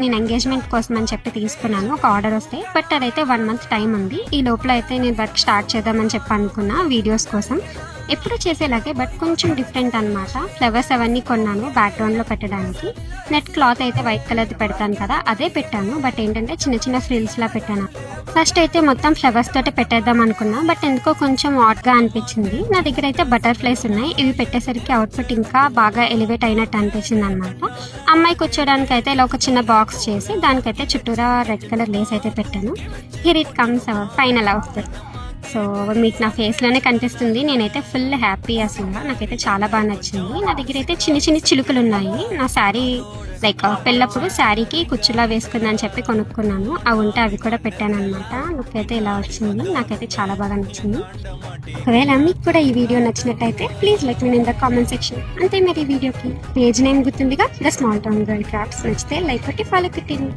నేను ఎంగేజ్మెంట్ కోసం అని చెప్పి తీసుకున్నాను ఒక ఆర్డర్ వస్తే. బట్ అదైతే 1 మంత్ టైం ఉంది. ఈ లోపల అయితే నేను వర్క్ స్టార్ట్ చేద్దామని చెప్పి అనుకున్నా వీడియోస్ కోసం. ఎప్పుడు చేసేలాగే బట్ కొంచెం డిఫరెంట్ అనమాట. ఫ్లవర్స్ అవన్నీ కొన్నాను బ్యాక్గ్రౌండ్లో పెట్టడానికి. నెట్ క్లాత్ అయితే వైట్ కలర్ది పెడతాను కదా, అదే పెట్టాను. బట్ ఏంటంటే చిన్న చిన్న ఫ్రిల్స్లా పెట్టాను. ఫస్ట్ అయితే మొత్తం ఫ్లవర్స్ తోటి పెట్టేద్దాం అనుకున్నా. బట్ ఎందుకో కొంచెం ఆడ్గా అనిపించింది. నా దగ్గర అయితే బటర్ఫ్లైస్ ఉన్నాయి. ఇవి పెట్టేసరికి అవుట్ఫిట్ ఇంకా బాగా ఎలివేట్ అయినట్టు అనిపించింది అనమాట. అమ్మాయికి వచ్చేయడానికి అయితే ఇలా ఒక చిన్న బాక్స్ చేసి దానికైతే చుట్టూరా రెడ్ కలర్ లేస్ అయితే పెట్టాను. Here it comes hour final outfit. So మీకు నా ఫేస్లోనే కనిపిస్తుంది. నేనైతే ఫుల్ హ్యాపీ అసలు. నాకైతే చాలా బాగా నచ్చింది. నా దగ్గర అయితే చిన్న చిన్న చిలుకలు ఉన్నాయి. నా శారీ లైక్ పెళ్ళప్పుడు శారీకి కుచ్చులా వేసుకుందని చెప్పి కొనుక్కున్నాను. అవి ఉంటే అవి కూడా పెట్టాను అనమాట. నాకైతే ఇలా వచ్చింది. నాకైతే చాలా బాగా నచ్చింది. ఒకవేళ మీకు కూడా ఈ వీడియో నచ్చినట్టయితే please like me in the comment section. అంతే మరి ఈ వీడియోకి పేజ్ నేమ్ గుర్తుందిగా, the small town girl crafts. నచ్చితే లైక్ కొట్టి ఫాలో కొట్టింది.